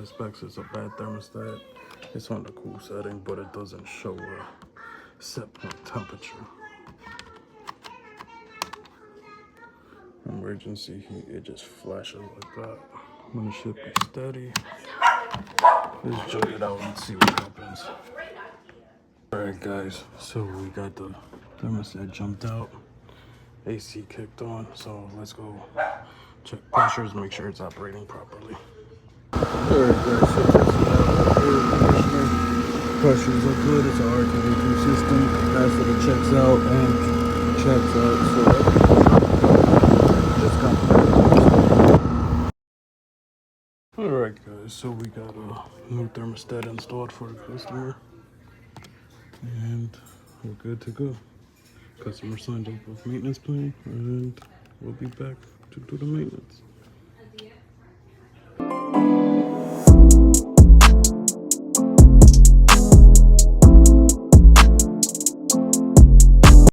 suspects it's a bad thermostat. It's on the cool setting, but it doesn't show a set point temperature. Emergency heat, it just flashes like that. When it should be steady. Let's jump it out and see what happens. Alright guys, so we got the thermostat jumped out. AC kicked on, so let's go check pressures, make sure it's operating properly. Alright guys, so testing out the air conditioner. Pressures are good, it's an RTD2 system. Capacitor checks out and checks out, so just got Alright guys, so we got a new thermostat installed for the customer. And we're good to go. Customer signed up with maintenance plan, and we'll be back to do the maintenance.